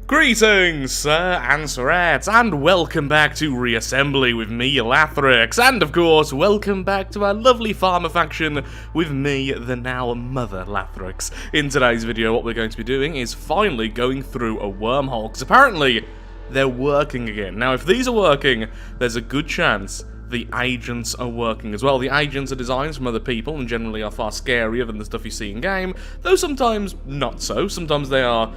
Greetings, sir and sirettes, and welcome back to Reassembly with me, Lathrix, and of course, welcome back to our lovely farmer faction with me, the now mother Lathrix. In today's video, what we're going to be doing is finally going through a wormhole, because apparently they're working again. Now, if these are working, there's a good chance the agents are working as well. The agents are designs from other people and generally are far scarier than the stuff you see in-game, though sometimes not so. Sometimes they are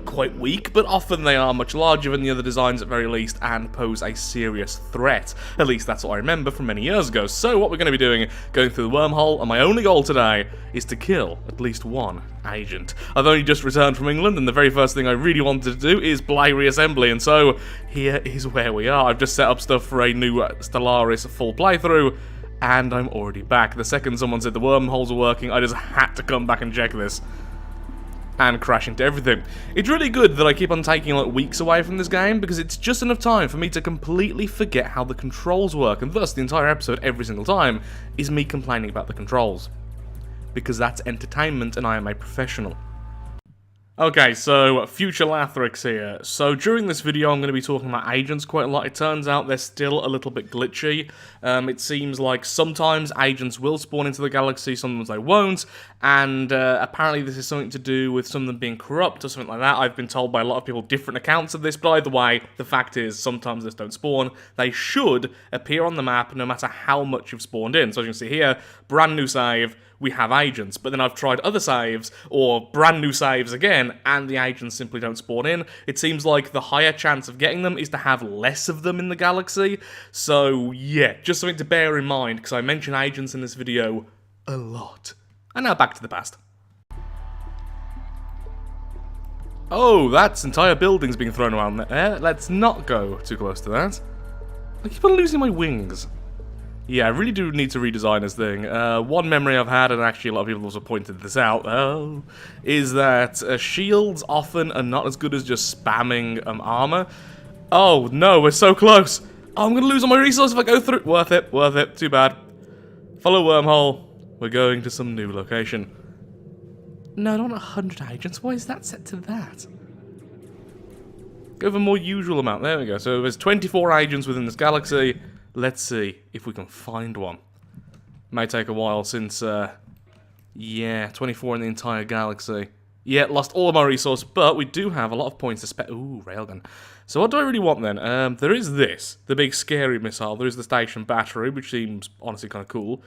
quite weak, but often they are much larger than the other designs at very least and pose a serious threat. At least that's what I remember from many years ago. So what we're going to be doing, going through the wormhole, and my only goal today is to kill at least one agent. I've only just returned from England, and the very first thing I really wanted to do is play Reassembly, and so here is where we are. I've just set up stuff for a new Stellaris full playthrough, and I'm already back. The second someone said the wormholes are working, I just had to come back and check this. And crash into everything. It's really good that I keep on taking like weeks away from this game because it's just enough time for me to completely forget how the controls work, and thus the entire episode every single time is me complaining about the controls. Because that's entertainment and I am a professional. Okay, so future Lathrix here. So during this video I'm going to be talking about agents quite a lot. It turns out they're still a little bit glitchy. It seems like sometimes agents will spawn into the galaxy, sometimes they won't, and apparently this is something to do with some of them being corrupt or something like that. I've been told by a lot of people different accounts of this, but either way, the fact is sometimes they don't spawn. They should appear on the map no matter how much you've spawned in. So as you can see here, brand new save, we have agents, but then I've tried other saves, or brand new saves again, and the agents simply don't spawn in. It seems like the higher chance of getting them is to have less of them in the galaxy, so yeah, just something to bear in mind, because I mention agents in this video a lot. And now back to the past. Oh, that entire building's being thrown around there. Let's not go too close to that. I keep on losing my wings. Yeah, I really do need to redesign this thing. One memory I've had, and actually a lot of people also pointed this out, is that shields often are not as good as just spamming armor. Oh no, we're so close. Oh, I'm gonna lose all my resources if I go through. Worth it, too bad. Follow wormhole. We're going to some new location. No, I don't want 100 agents. Why is that set to that? Go for a more usual amount. There we go. So there's 24 agents within this galaxy. Let's see if we can find one. May take a while since, yeah, 24 in the entire galaxy. Yeah, lost all of my resources, but we do have a lot of points to spend. Ooh, railgun. So what do I really want then? There is this, the big scary missile. There is the station battery, which seems honestly kind of cool.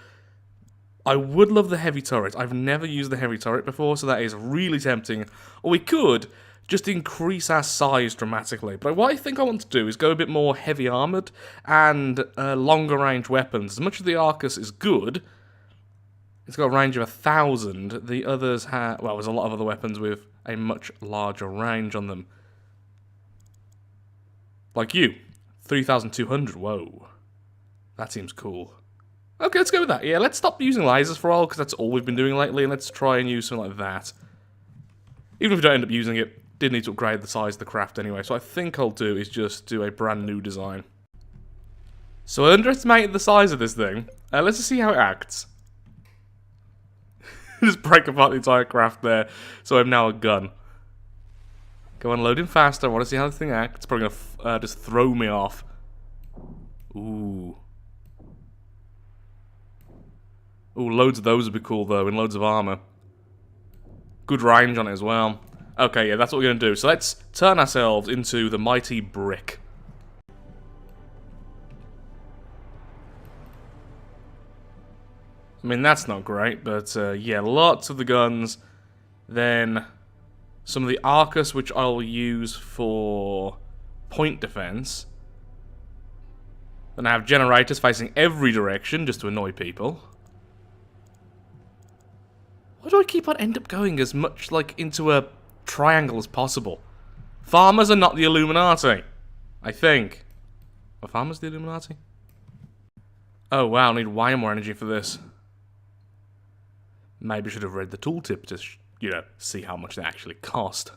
I would love the heavy turret. I've never used the heavy turret before, so that is really tempting. Or we could just increase our size dramatically. But what I think I want to do is go a bit more heavy armoured and longer range weapons. As much as the Arcus is good, it's got a range of 1,000. The others have, well, there's a lot of other weapons with a much larger range on them. Like you, 3,200, whoa. That seems cool. Okay, let's go with that. Yeah, let's stop using lasers for a while, because that's all we've been doing lately, and let's try and use something like that. Even if we don't end up using it, did need to upgrade the size of the craft anyway, so I think I'll do is just do a brand new design. So I underestimated the size of this thing. Let's just see how it acts. Just break apart the entire craft there, so I'm now a gun. Go on, loading faster. I want to see how this thing acts. It's probably going to just throw me off. Ooh. Ooh, loads of those would be cool though, and loads of armor. Good range on it as well. Okay, yeah, that's what we're going to do. So let's turn ourselves into the mighty brick. I mean, that's not great, but yeah, lots of the guns. Then some of the Arcus, which I'll use for point defense. Then I have generators facing every direction just to annoy people. Why do I keep on end up going as much like into a triangle as possible? Farmers are not the Illuminati, I think. Are farmers the Illuminati? Oh wow, I need way more energy for this. Maybe I should have read the tooltip to, you know, see how much they actually cost.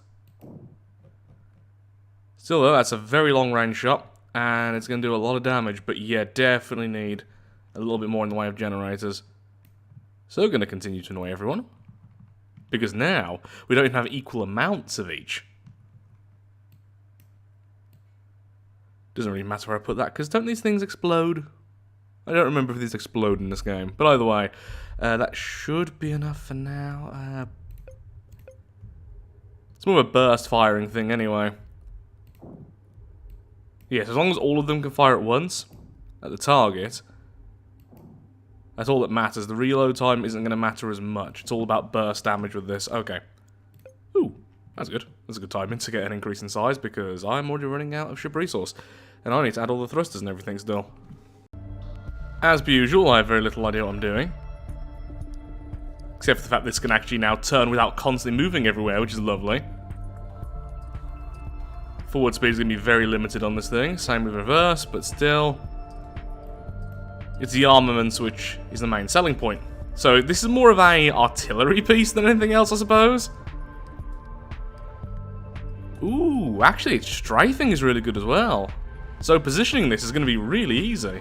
Still though, that's a very long range shot, and it's going to do a lot of damage, but yeah, definitely need a little bit more in the way of generators. So we're going to continue to annoy everyone. Because now, we don't even have equal amounts of each. Doesn't really matter where I put that, because don't these things explode? I don't remember if these explode in this game. But either way, that should be enough for now. It's more of a burst firing thing anyway. Yes, as long as all of them can fire at once, at the target, that's all that matters. The reload time isn't going to matter as much. It's all about burst damage with this. Okay. Ooh, that's good. That's a good timing to get an increase in size, because I'm already running out of ship resource. And I need to add all the thrusters and everything still. As per usual, I have very little idea what I'm doing. Except for the fact this can actually now turn without constantly moving everywhere, which is lovely. Forward speed is going to be very limited on this thing. Same with reverse, but still. It's the armaments which is the main selling point. So this is more of a artillery piece than anything else, I suppose. Ooh, actually, its strafing is really good as well. So positioning this is going to be really easy.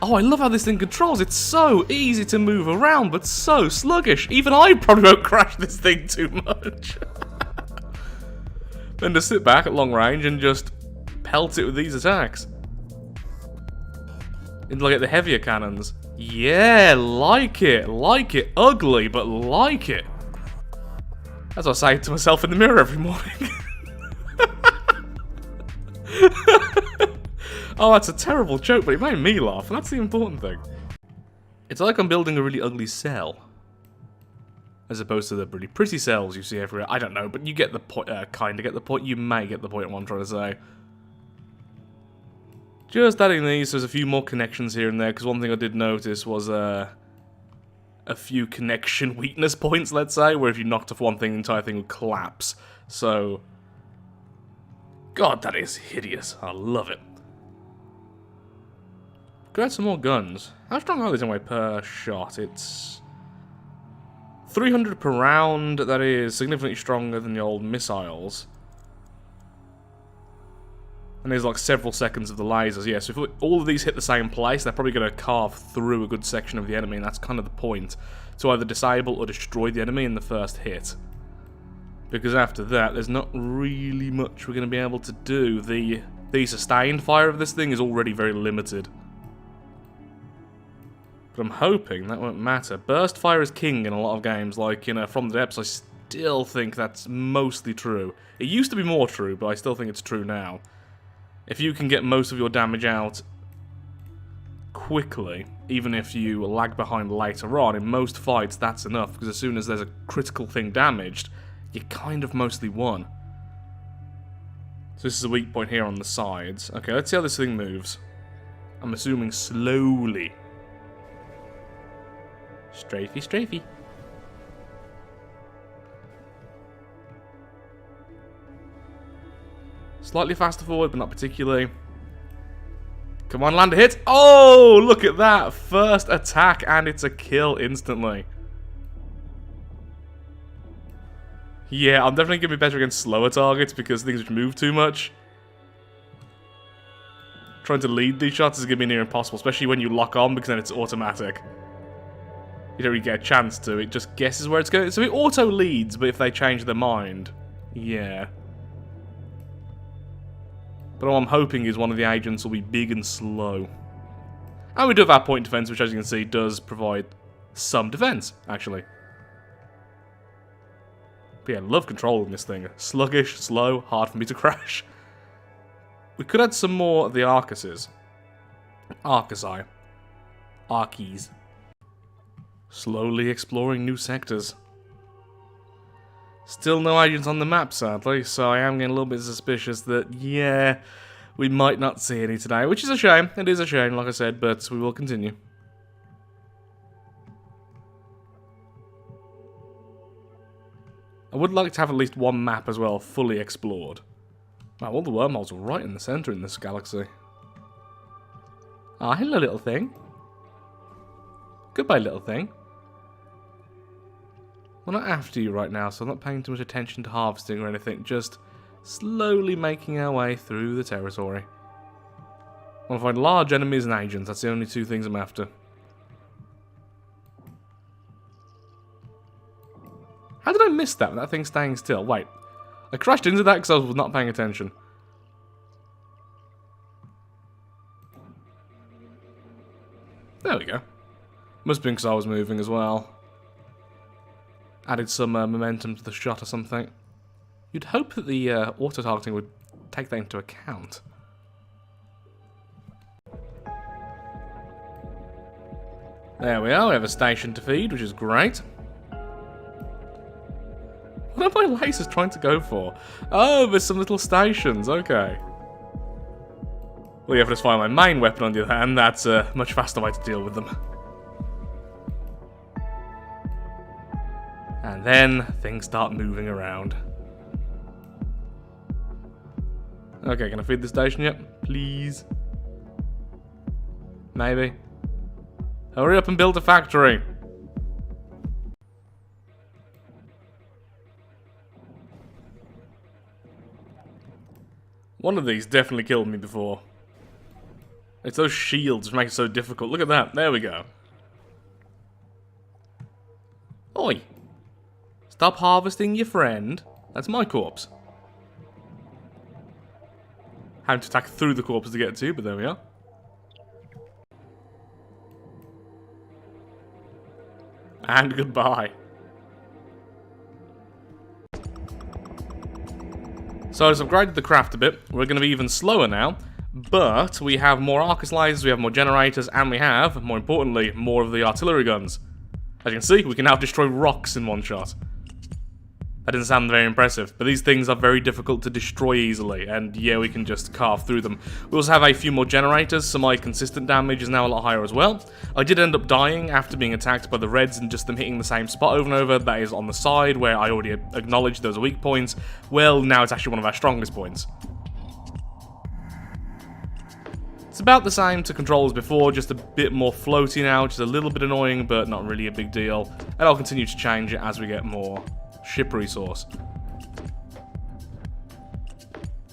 Oh, I love how this thing controls. It's so easy to move around, but so sluggish. Even I probably won't crash this thing too much. Then to sit back at long range and just pelt it with these attacks. And look at the heavier cannons. Yeah, like it. Like it. Ugly, but like it. That's what I say to myself in the mirror every morning. Oh, that's a terrible joke, but it made me laugh, and that's the important thing. It's like I'm building a really ugly cell. As opposed to the really pretty cells you see everywhere. I don't know, but you get the point, kinda get the point. You may get the point of what I'm trying to say. Just adding these, there's a few more connections here and there, because one thing I did notice was, a few connection weakness points, let's say, where if you knocked off one thing, the entire thing would collapse. So, God, that is hideous. I love it. Could add some more guns. How strong are these anyway per shot? It's 300 per round. That is significantly stronger than the old missiles. And there's like several seconds of the lasers. Yeah, so if all of these hit the same place, they're probably going to carve through a good section of the enemy, and that's kind of the point. To either disable or destroy the enemy in the first hit. Because after that, there's not really much we're going to be able to do. The sustained fire of this thing is already very limited. But I'm hoping that won't matter. Burst fire is king in a lot of games, like in From the Depths. I still think that's mostly true. It used to be more true, but I still think it's true now. If you can get most of your damage out quickly, even if you lag behind later on, in most fights that's enough, because as soon as there's a critical thing damaged, you kind of mostly won. So this is a weak point here on the sides. Okay, let's see how this thing moves. I'm assuming slowly. Strafey, strafey. Slightly faster forward, but not particularly. Come on, land a hit. Oh, look at that. First attack, and it's a kill instantly. Yeah, I'm definitely going to be better against slower targets because things which move too much. Trying to lead these shots is going to be near impossible, especially when you lock on, because then it's automatic. You don't really get a chance to. It just guesses where it's going. So it auto leads, but if they change their mind, yeah. But all I'm hoping is one of the agents will be big and slow. And we do have our point defense, which as you can see does provide some defense, actually. But yeah, I love controlling this thing. Sluggish, slow, hard for me to crash. We could add some more of the Arcuses. Arcusi. Archies. Slowly exploring new sectors. Still no agents on the map, sadly, so I am getting a little bit suspicious that, yeah, we might not see any today, which is a shame. It is a shame, like I said, but we will continue. I would like to have at least one map as well, fully explored. Wow, all the wormholes are right in the centre in this galaxy. Ah, hello, little thing. Goodbye, little thing. We're not after you right now, so I'm not paying too much attention to harvesting or anything, just slowly making our way through the territory. I want to find large enemies and agents, that's the only two things I'm after. How did I miss that, that thing staying still? Wait, I crashed into that because I was not paying attention. There we go. Must have been because I was moving as well. Added some momentum to the shot or something. You'd hope that the auto-targeting would take that into account. There we are, we have a station to feed, which is great. What are my lasers trying to go for? Oh, there's some little stations, okay. Well, yeah, if I just fire my main weapon on the other hand, that's a much faster way to deal with them. And then things start moving around. Okay, can I feed the station yet? Please? Maybe. Hurry up and build a factory. One of these definitely killed me before. It's those shields which make it so difficult. Look at that. There we go. Oi. Stop harvesting your friend. That's my corpse. Having to attack through the corpse to get to, but there we are. And goodbye. So I just upgraded the craft a bit. We're going to be even slower now. But we have more Arcus lasers, we have more generators, and we have, more importantly, more of the artillery guns. As you can see, we can now destroy rocks in one shot. That doesn't sound very impressive, but these things are very difficult to destroy easily, and yeah, we can just carve through them. We also have a few more generators, so my consistent damage is now a lot higher as well. I did end up dying after being attacked by the reds and just them hitting the same spot over and over. That is on the side where I already acknowledged there was a weak point. Well, now it's actually one of our strongest points. It's about the same to control as before, just a bit more floaty now, which is a little bit annoying, but not really a big deal. And I'll continue to change it as we get more ship resource.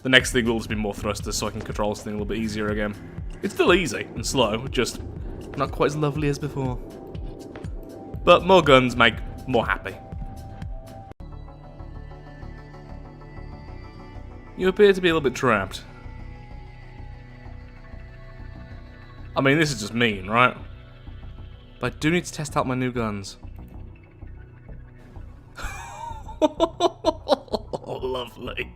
The next thing will just be more thrusters so I can control this thing a little bit easier again. It's still easy and slow, just not quite as lovely as before. But more guns make more happy. You appear to be a little bit trapped. I mean, this is just mean, right? But I do need to test out my new guns. Lovely.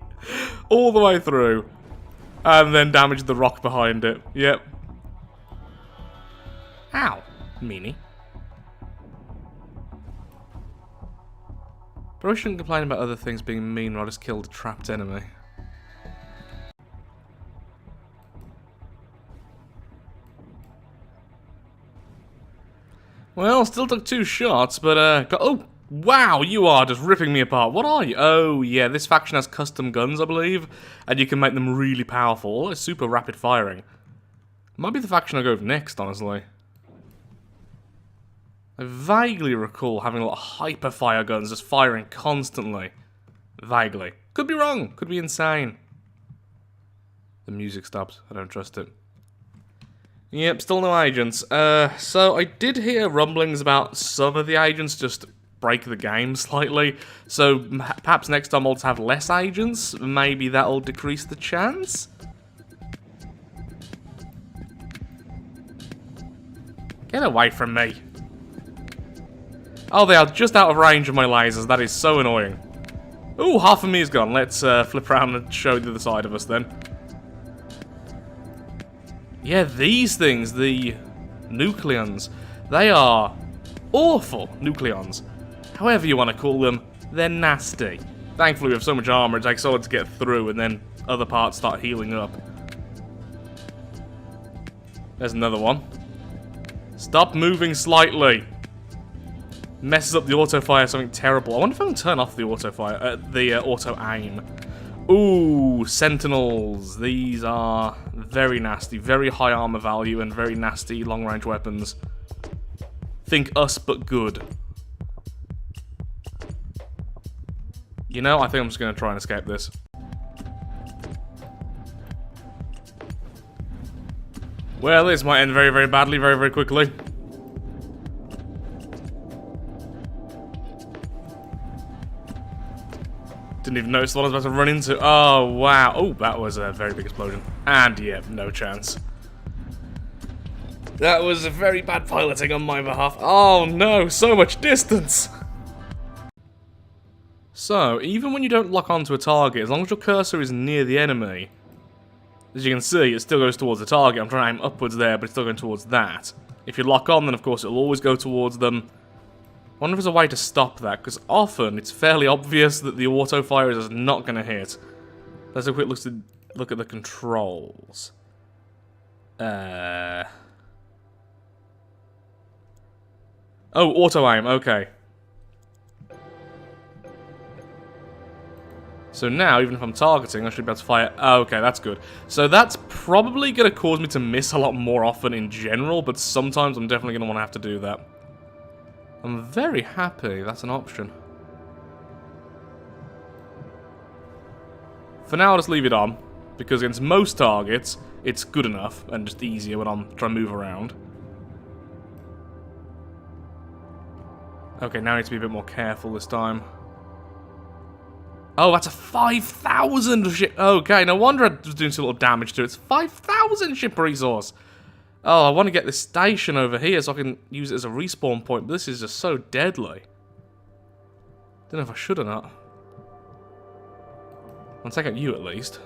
All the way through. And then damage the rock behind it. Yep. Ow. Meanie. But I shouldn't complain about other things being mean when I just killed a trapped enemy. Well, still took 2 shots, but oh! Wow, you are just ripping me apart. What are you? Oh, yeah, this faction has custom guns, I believe, and you can make them really powerful. It's super rapid firing. Might be the faction I go with next, honestly. I vaguely recall having a lot of hyper-fire guns just firing constantly. Vaguely. Could be wrong. Could be insane. The music stopped. I don't trust it. Yep, still no agents. So I did hear rumblings about some of the agents just break the game slightly, so perhaps next time I'll just have less agents. Maybe that'll decrease the chance? Get away from me. Oh, they are just out of range of my lasers. That is so annoying. Ooh, half of me is gone. Let's flip around and show the other side of us then. Yeah, these things, the nucleons, they are awful nucleons. However you want to call them, they're nasty. Thankfully we have so much armor, it takes so long to get through, and then other parts start healing up. There's another one. Stop moving slightly. Messes up the auto-fire, something terrible. I wonder if I can turn off the auto-fire, the auto-aim. Ooh, sentinels. These are very nasty, very high armor value, and very nasty long-range weapons. Think us, but good. You know, I think I'm just going to try and escape this. Well, this might end very, very badly, very, very quickly. Didn't even notice what I was about to run into. Oh, wow. Oh, that was a very big explosion. And, yeah, no chance. That was a very bad piloting on my behalf. Oh no, so much distance! So, even when you don't lock onto a target, as long as your cursor is near the enemy, as you can see, it still goes towards the target. I'm trying to aim upwards there, but it's still going towards that. If you lock on, then of course it'll always go towards them. I wonder if there's a way to stop that, because often it's fairly obvious that the auto-fire is not going to hit. Let's have a quick look at the controls. Oh, auto-aim, okay. So now, even if I'm targeting, I should be able to fire. Oh, okay, that's good. So that's probably going to cause me to miss a lot more often in general, but sometimes I'm definitely going to want to have to do that. I'm very happy that's an option. For now, I'll just leave it on, because against most targets, it's good enough and just easier when I'm trying to move around. Okay, now I need to be a bit more careful this time. Oh, that's a 5,000 ship. Okay, no wonder I was doing some little damage to it. It's 5,000 ship resource. Oh, I want to get this station over here so I can use it as a respawn point, but this is just so deadly. Don't know if I should or not. I'll take out you at least.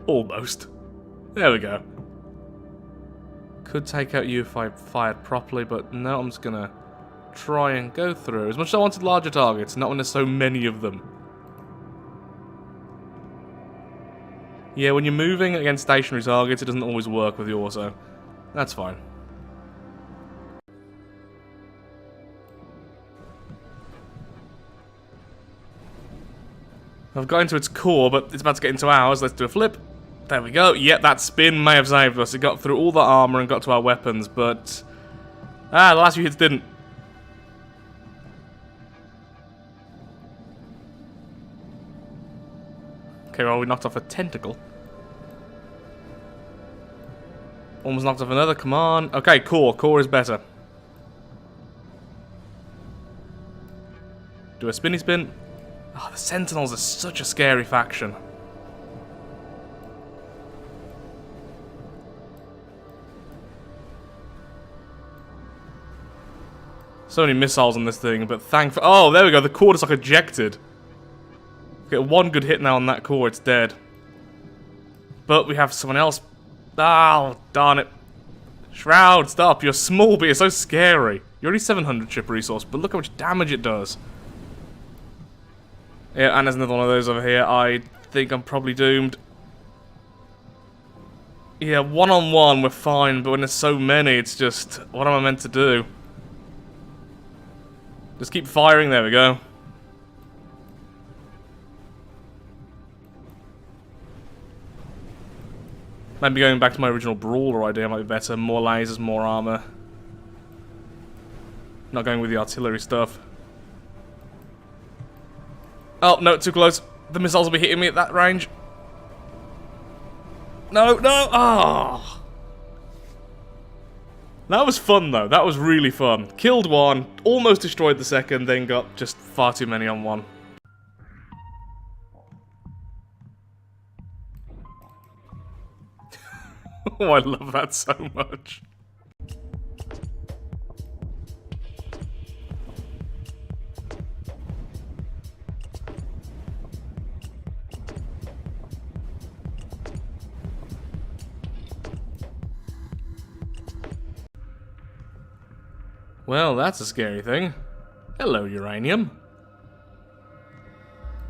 Almost. There we go. Could take out you if I fired properly, but no, I'm just gonna try and go through. As much as I wanted larger targets, not when there's so many of them. Yeah, when you're moving against stationary targets, it doesn't always work with the auto. That's fine. I've got into its core, but it's about to get into ours. Let's do a flip. There we go. Yep, that spin may have saved us. It got through all the armor and got to our weapons, but... the last few hits didn't. Okay, well, we knocked off a tentacle. Almost knocked off another, come on. Okay, core. Core is better. Do a spinny spin. Oh, the Sentinels are such a scary faction. So many missiles on this thing, but thankfully... Oh, there we go, the core just like ejected. Get one good hit now on that core, it's dead. But we have someone else. Oh, darn it. Shroud, stop. You're small, but you're so scary. You're only 700 chip resource, but look how much damage it does. Yeah, and there's another one of those over here. I think I'm probably doomed. Yeah, one-on-one, we're fine, but when there's so many, it's just... What am I meant to do? Just keep firing, there we go. Maybe going back to my original brawler idea might be better. More lasers, more armor. Not going with the artillery stuff. Oh, no, too close. The missiles will be hitting me at that range. No, no! Ah! Oh. That was fun, though. That was really fun. Killed one, almost destroyed the second, then got just far too many on one. Oh, I love that so much. Well, that's a scary thing. Hello, uranium.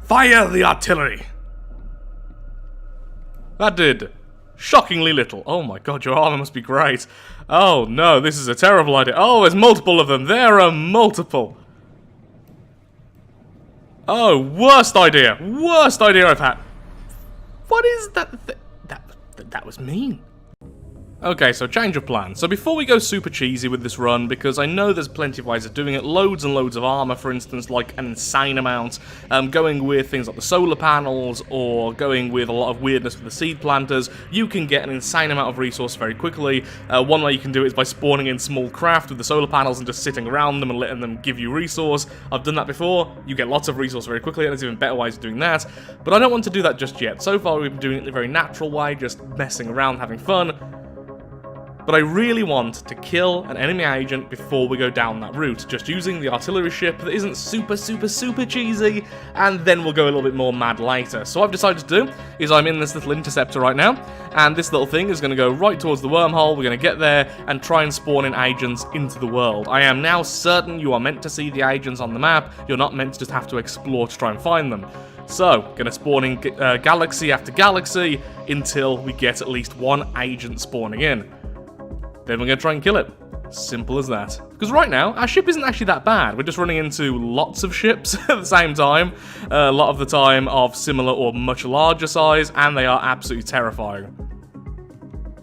Fire the artillery! That did shockingly little. Oh my god, your armor must be great. Oh no, this is a terrible idea. Oh, there's multiple of them. There are multiple. Oh, worst idea. Worst idea I've had. What is that? That was mean. Okay, so change of plan. So before we go super cheesy with this run, because I know there's plenty of ways of doing it, loads and loads of armor, for instance, like an insane amount, going with things like the solar panels, or going with a lot of weirdness with the seed planters, you can get an insane amount of resource very quickly. One way you can do it is by spawning in small craft with the solar panels and just sitting around them and letting them give you resource. I've done that before, you get lots of resource very quickly, and there's even better ways of doing that, but I don't want to do that just yet. So far we've been doing it in a very natural way, just messing around, having fun. But I really want to kill an enemy agent before we go down that route, just using the artillery ship that isn't super cheesy, and then we'll go a little bit more mad later. So what I've decided to do is I'm in this little interceptor right now, and this little thing is going to go right towards the wormhole. We're going to get there and try and spawn in agents into the world. I am now certain you are meant to see the agents on the map. You're not meant to just have to explore to try and find them. So, going to spawn in galaxy after galaxy until we get at least one agent spawning in. Then we're going to try and kill it. Simple as that. Because right now, our ship isn't actually that bad. We're just running into lots of ships at the same time. A lot of the time of similar or much larger size, and they are absolutely terrifying.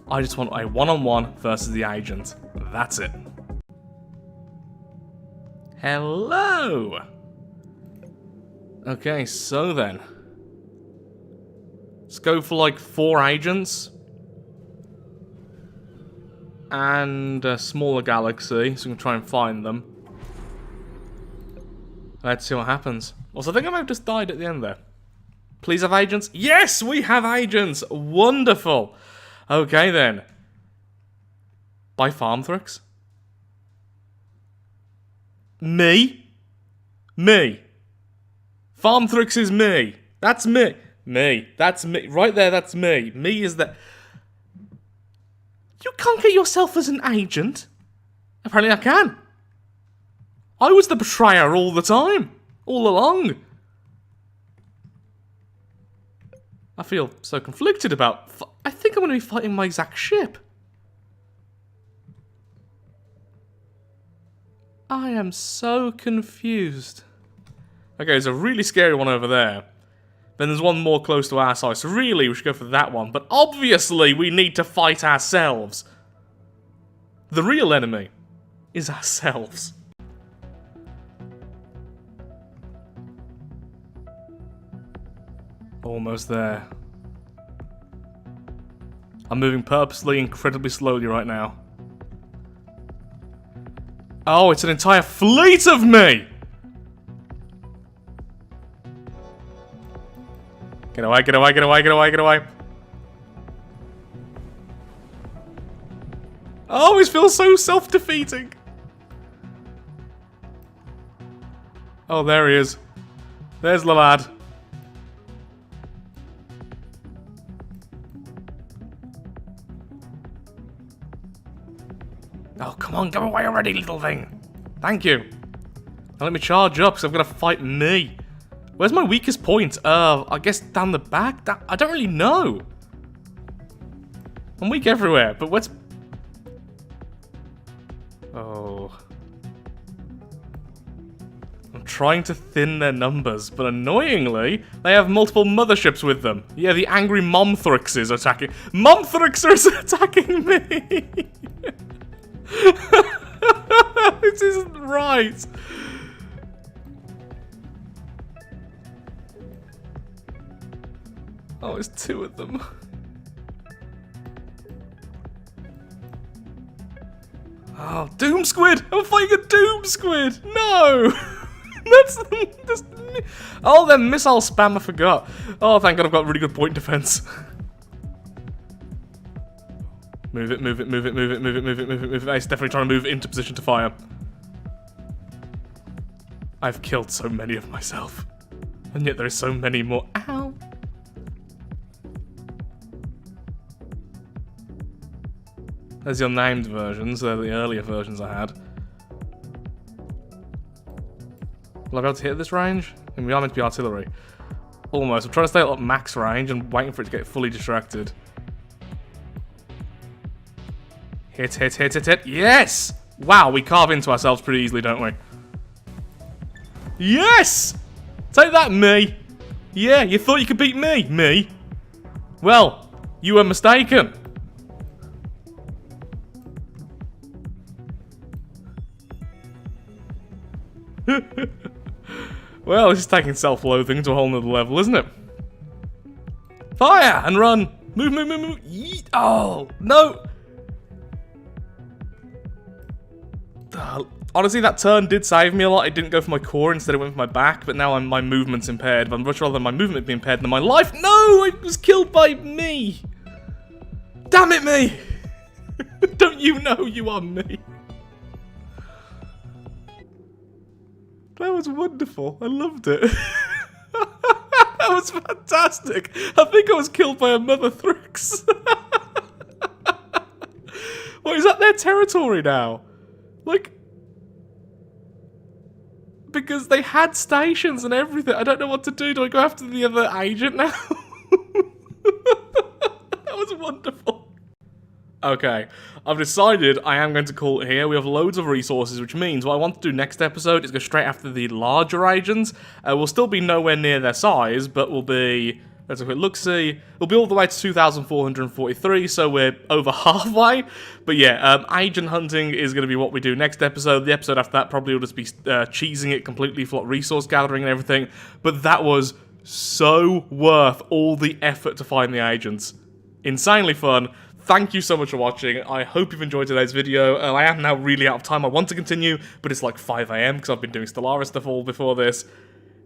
I just want a one-on-one versus the agent. That's it. Hello! Okay, so then. Let's go for like 4 agents. And a smaller galaxy, so we can try and find them. Let's see what happens. Also, I think I might have just died at the end there. Please have agents. Yes, we have agents! Wonderful! Okay, then. By Farmthrix? Me? Me. Farmthrix is me. That's me. Me. That's me. Right there, that's me. Me is that... You can't get yourself as an agent. Apparently I can. I was the betrayer all the time. All along. I feel so conflicted about... I think I'm going to be fighting my exact ship. I am so confused. Okay, there's a really scary one over there. Then there's one more close to our side, so really we should go for that one. But obviously we need to fight ourselves. The real enemy is ourselves. Almost there. I'm moving purposely incredibly slowly right now. Oh, it's an entire fleet of me! Get away, get away, get away, get away, get away. I always feel so self-defeating. Oh, there he is. There's the lad. Oh, come on, go away already, little thing. Thank you. Now let me charge up, because I'm going to fight me. Where's my weakest point? I guess down the back? I don't really know. I'm weak everywhere, but what's... Oh. I'm trying to thin their numbers, but annoyingly, they have multiple motherships with them. Yeah, the angry Momthrix is attacking... Momthrix is attacking me! This isn't right. Oh, it's 2 of them. Oh, Doom Squid! I'm fighting a Doom Squid! No! that's oh, then missile spam, I forgot. Oh, thank God I've got really good point defense. Move it, move it, move it, move it, move it, move it, move it, move it. It's definitely trying to move into position to fire. I've killed so many of myself. And yet there are so many more. Ow! There's your named versions, they're the earlier versions I had. Will I be able to hit this range? And we are meant to be artillery. Almost. I'm trying to stay at max range and waiting for it to get fully distracted. Hit, hit, hit, hit, hit. Yes! Wow, we carve into ourselves pretty easily, don't we? Yes! Take that, me! Yeah, you thought you could beat me? Me? Well, you were mistaken. Well, this is taking self-loathing to a whole nother level, isn't it? Fire! And run! Move, move, move, move! Yeet. Oh, no! Honestly, that turn did save me a lot. It didn't go for my core, instead it went for my back, but now my movement's impaired. But I'd much rather my movement be impaired than my life. No! I was killed by me! Damn it, me! Don't you know you are me? That was wonderful. I loved it. That was fantastic. I think I was killed by a mother Thrix. What, is that their territory now? Like... Because they had stations and everything. I don't know what to do. Do I go after the other agent now? That was wonderful. Okay, I've decided I am going to call it here. We have loads of resources, which means what I want to do next episode is go straight after the larger agents. We'll still be nowhere near their size, but we'll be... Let's have a quick look-see. We'll be all the way to 2,443, so we're over halfway. But yeah, agent hunting is going to be what we do next episode. The episode after that probably will just be cheesing it completely for resource gathering and everything. But that was so worth all the effort to find the agents. Insanely fun. Thank you so much for watching. I hope you've enjoyed today's video. I am now really out of time. I want to continue, but it's like 5 AM because I've been doing Stellaris stuff all before this.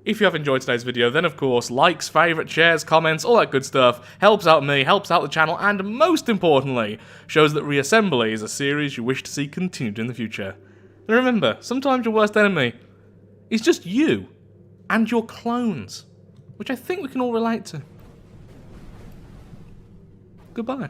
If you have enjoyed today's video, then of course, likes, favourite, shares, comments, all that good stuff helps out me, helps out the channel, and most importantly, shows that Reassembly is a series you wish to see continued in the future. And remember, sometimes your worst enemy is just you and your clones, which I think we can all relate to. Goodbye.